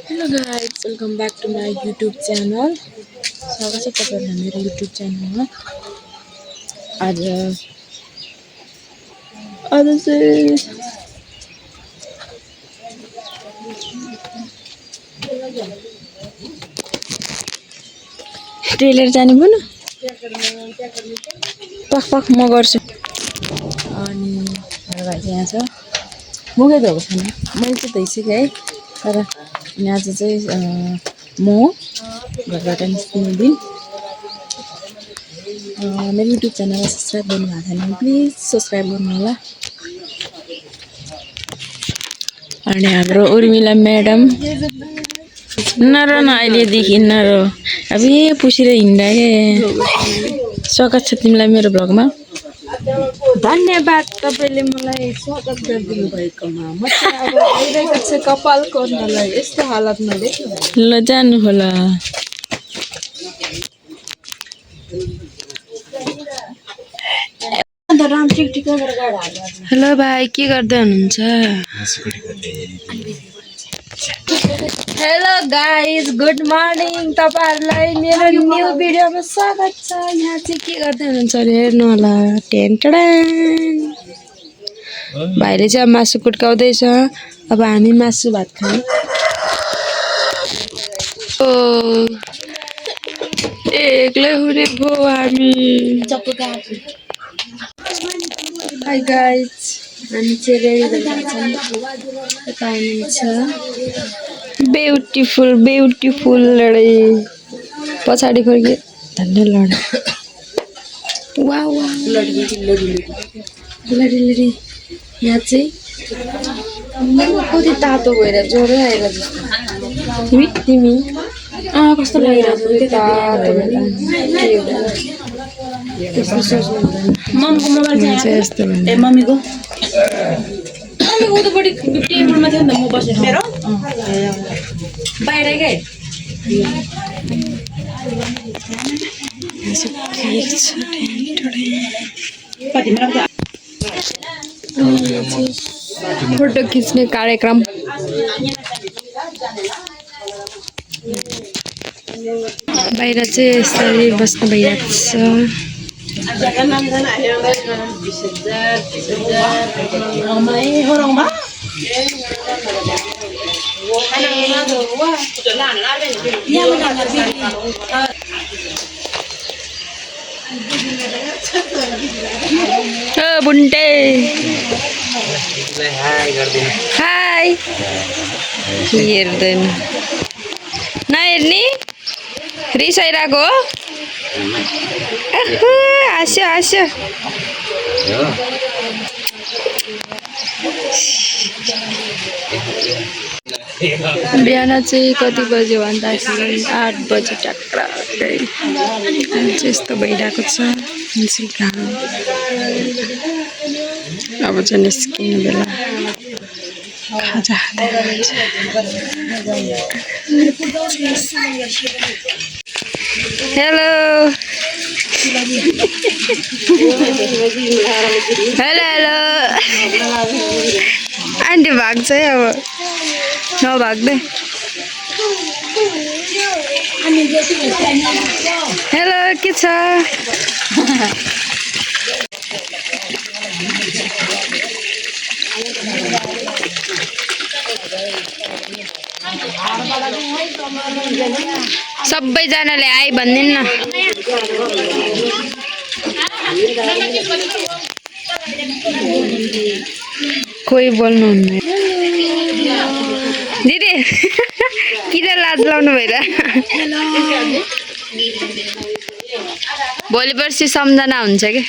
Hello guys, welcome back to my YouTube channel. स्वागत छ तपाईहरुलाई मेरो YouTube च्यानलमा। आज आज चाहिँ ट्रेलर जाने भन। पक पक म गर्छु। अनि मेरो भाइ चाहिँ यहाँ छ। मुखै धोएको छैन। मैले चाहिँ धोइसकेँ है। तर आज चाहिँ म घरबाट निस्किने दिन। मेरो YouTube च्यानललाई सब्स्क्राइब गर्नुभएको छैन भने प्लिज सब्स्क्राइब गर्नु होला। अनि हाम्रो उर्मिला म्याडम नर न अहिलेदेखि नर अब पुसेर हिँड्दा के स्वागत छ तिमीलाई मेरो भ्लगमा। धन्यवाद तपाईले मलाई स्वागत गरिदिनु भएकोमा। म चाहिँ अब आइरहेको छु कपाल कोर्नलाई। यस्तो हालतमा देख्नु ल जानु होला। हेलो भाइ के गर्दै हुनुहुन्छ? Hello guys good morning. तपाईहरुलाई मेरो न्यू भिडियोमा स्वागत छ। यहाँ चाहिँ के गर्दै हुनुहुन्छ अरे हेर्नु होला। टेन्टडन भाइले चाहिँ मासु कुट्काउँदैछ। अब हामी मासु भात खायौँ। ओ एक्लै हुने भो हामी। हाई गाइज हामी चाहिँ रेडी भइरहेछौँ। यता हुनुहुन्छ ब्युटिफुल ब्युटिफुल लडे पछाडि फर्के धन्य लडे वाह वाह लडी यहाँ चाहिँ कति तातो भएर ज्वरो आएर जस्तो। तिमी कस्तो लागिरहेको छ तातो भएर त्यस्तो सोच्नु हुँदैन। मम्मीको मोबाइल चाहिँ यस्तो भन्नु ए मम्मीको उतापट्टि टेबलमा थियो नि त म बसेर मेरो बाहिरकै फोटो खिच्ने कार्यक्रम। बाहिर चाहिँ यसरी बस्नु भइरहेको छ। बुन्टे हाई हेर्दैन नहेर्ने रिस आइरहेको हो। हाँस्यो हाँस्यो बिहान चाहिँ कति बज्यो भन्दाखेरि 8 बजे टक्कै यस्तो भइरहेको छ। अब चाहिँ निस्किने बेला खाजा हेलो हेलो हेलो आन्टी भाग्छ है अब नभाग्दै। हेलो के छ? सबैजनाले आइ भन्दिन् न। कोही बोल्नुहुन्न दिदी किन लाज लाउनु भएर? भोलि पर्सि सम्झना हुन्छ के।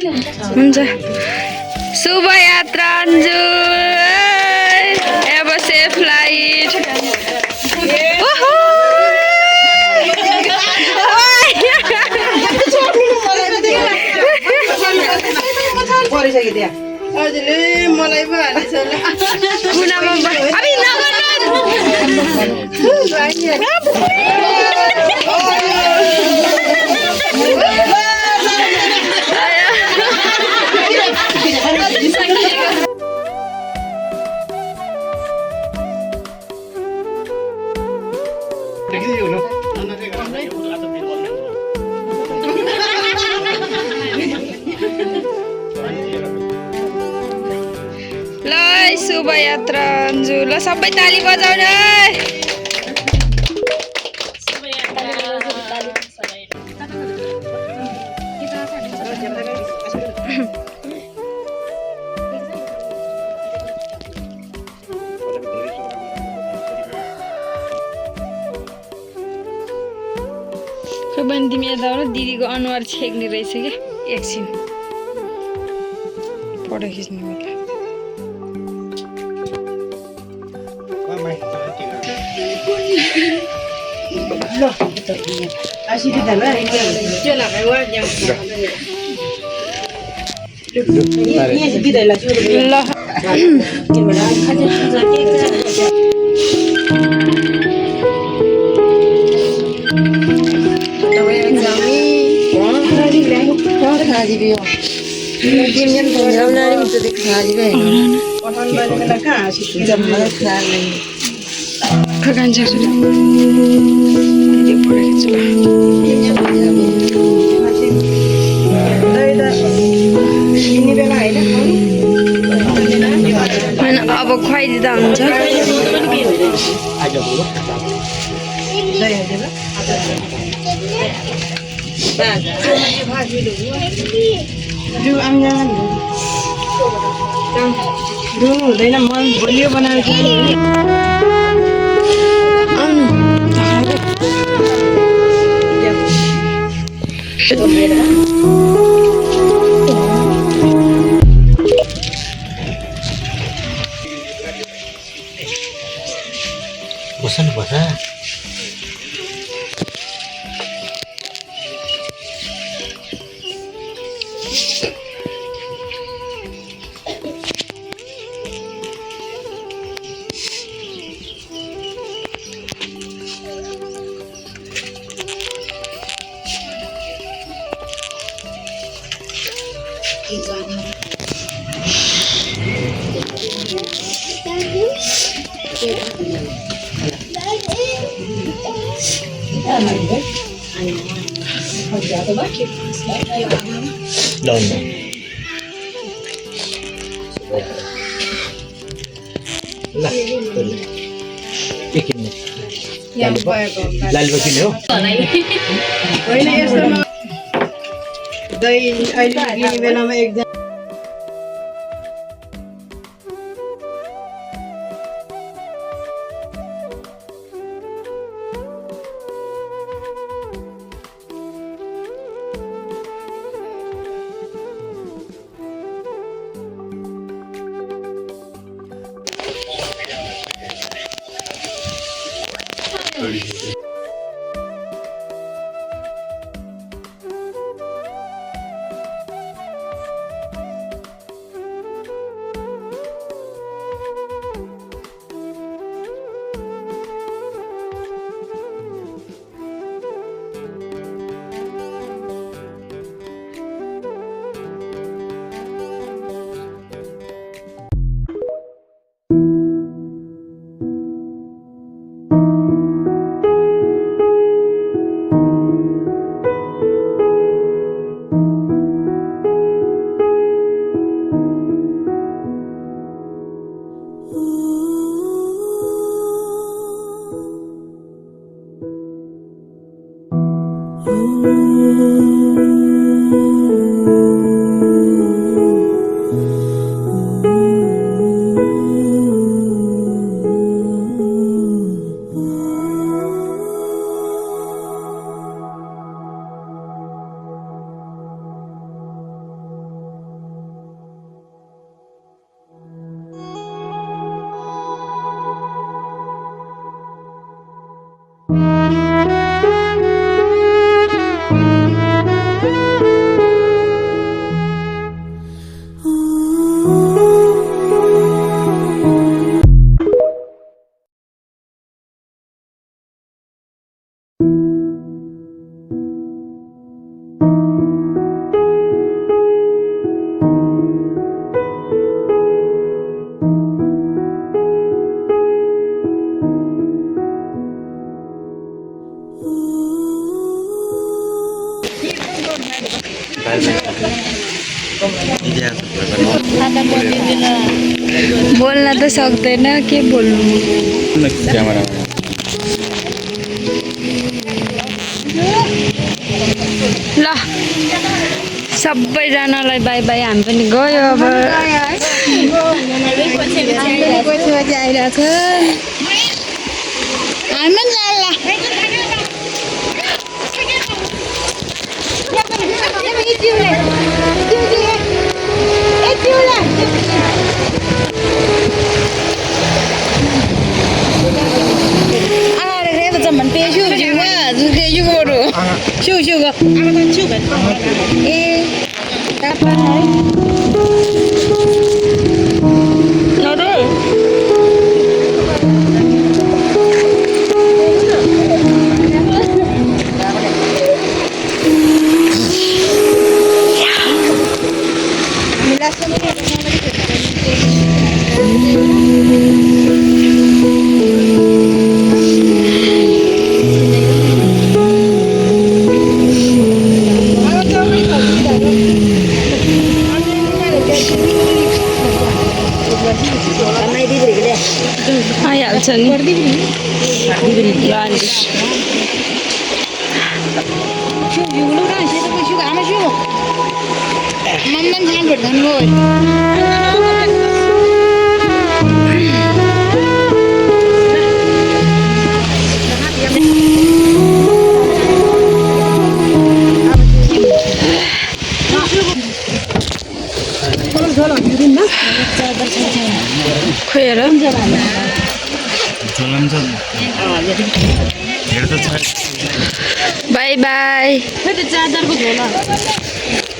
हुन्छ शुभ यात्रा अन्जु अब सेफ फ्लाइट मलाई पो हालेछ ल शुभ यात्रा अन्जु ल सबै ताली बजाउनु खै बहिनी तिमी यता आउनु दिदीको अनुहार छेक्ने रहेछ क्या एकछिन फोटो खिच्नु मिल्छ अब खुवाइदिँदा हुन्छ हुँदैन मन बलियो बनाएर बस्नुपर्छ दही अहिले लिने बेलामा एकजना बोल्न त सक्दैन के बोल्नु क्यामेरा ल सबैजनालाई बाई बाई हामी पनि गयो अब आइहाल्छ नि खोएर बाई बाई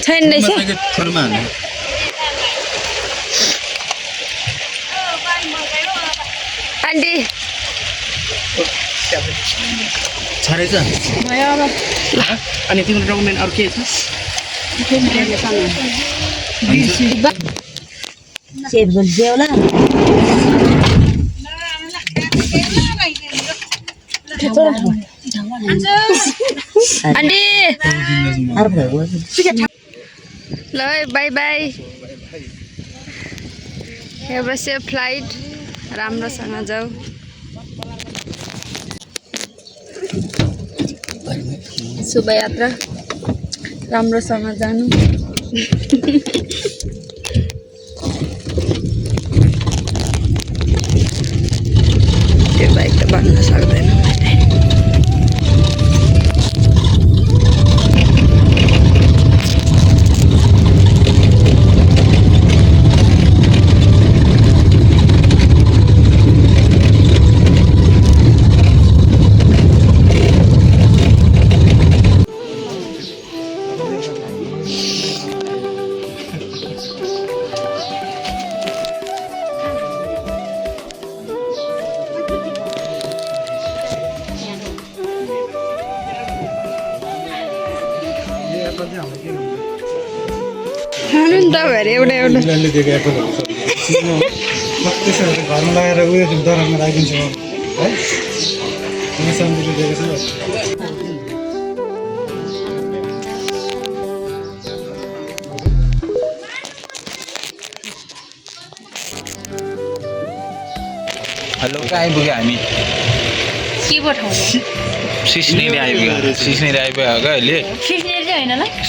छैन रहेछ आन्टी छरेछ अनि तिम्रो डकुमेन्ट अरू के छ सेभ गरिदियो होला आन्टी ल बाई बाई एउटा सेफ फ्लाइट राम्रोसँग जाऊ शुभयात्रा राम्रोसँग जानु त्यो बाइक त भन्न सक्दैन मैले खानु नि त भएर एउटा एउटा घरमा लगाएर उयो दरामा राखिदिन्छु है सम्झिनु दिएको छ हेलो कहाँ आइपुग्यो हामी सिस्नेरी आइपुग्यो सिस्नेरी आइपुग्यो क्या अहिले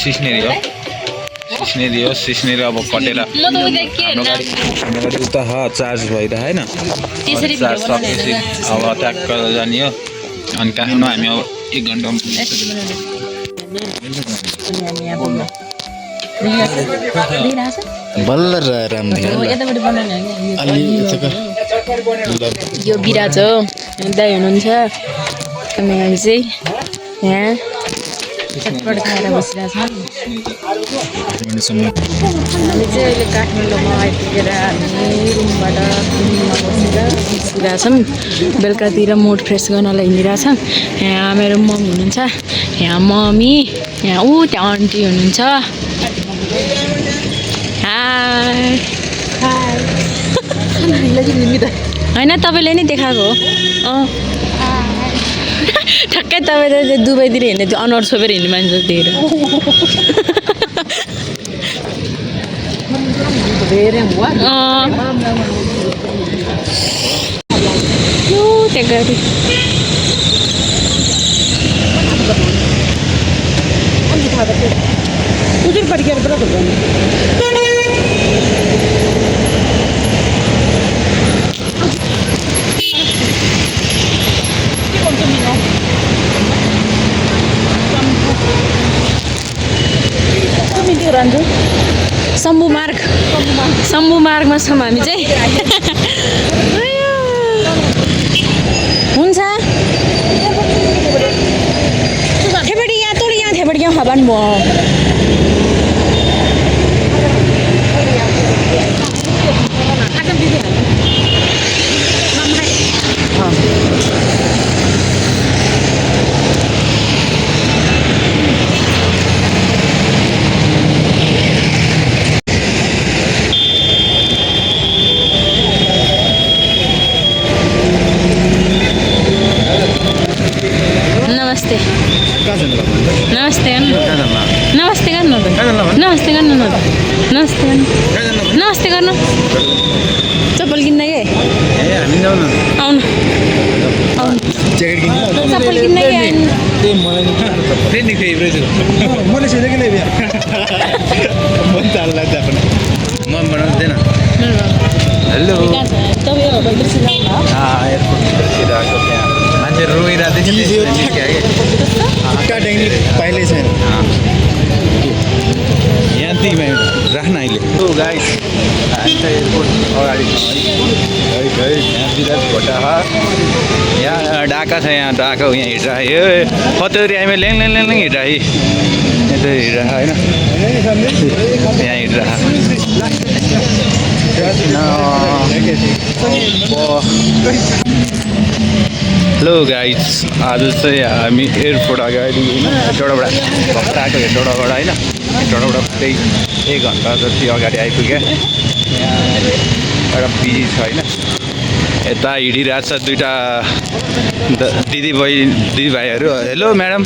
सिस्नेरी हो सिस्नेरी अब कटेर हाम्रो गाडी उता चार्ज भइरह होइन चार्ज सकेपछि अब ट्याक्क जाने हो अनि काठमाडौँ हामी अब 1 घन्टामा बल्ल राम्रो यो बिराज हो दाइ हुनुहुन्छ हामी चाहिँ यहाँ चटपट खाएर बसिरहेछौँ हामी चाहिँ अहिले काठमाडौँमा आइपुगेर हामी रुमबाट बसिरहेछौँ बेलुकातिर मुड फ्रेस गर्नलाई हिँडिरहेछौँ यहाँ मेरो मम हुनुहुन्छ यहाँ मम्मी यहाँ त्यहाँ आन्टी हुनुहुन्छ होइन तपाईँले नै देखाएको हो ठ्याक्कै तपाईँ दुबईतिर हिँड्ने त्यो अनुहार छोपेर हिँड्ने मान्छे त्यही त्यो गाडी शम्भु मार्गमा छौँ हामी चाहिँ हुन्छ थेबडी यहाँ तोडी यहाँ थेबडी यहाँ हवान म नमस्ते नमस्ते नमस्ते गर्नु नमस्ते गर्नु नमस्ते गर्नु नमस्ते गर्नु चप्पल किन्दै के आउनु आउनु चप्पल किन्दै के मैले सोधेको नै म बनाउँदैन हेलो मान्छे रोइरहेको पाइलै छैन यहाँ त्यही राख्न अहिले गाइस एयरपोर्ट अगाडि यहाँ विराट भोटा यहाँ डाका छ यहाँ डाका यहाँ हिँडिरहेको कतरी हामी ल्याङ हिँडिरहेँ यता हिँडिरहेको होइन यहाँ हिँडिरहेको हेलो गाइज आज चाहिँ हामी एयरपोर्ट अगाडि होइन हेटौडाबाट भर्खर आएको हेटौडाबाट होइन हेटौडाबाट त्यही 1 घन्टा जति अगाडि आइपुग्यो यहाँ एउटा बिजी छ होइन यता हिँडिरहेको छ दुईवटा दिदीभाइहरू हेलो म्याडम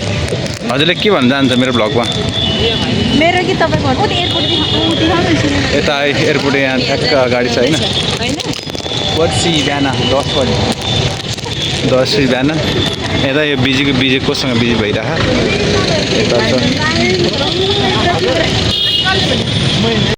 हजुरले के भन्न चाहन्छ मेरो ब्लगमा मेरो कि तपाईँको यता एयरपोर्ट यहाँ ठ्याक्क अगाडि छ होइन पर्सि बिहान 10 बजी 10 बिहान यता यो बिजी कोसँग बिजी भइरहेको यता छ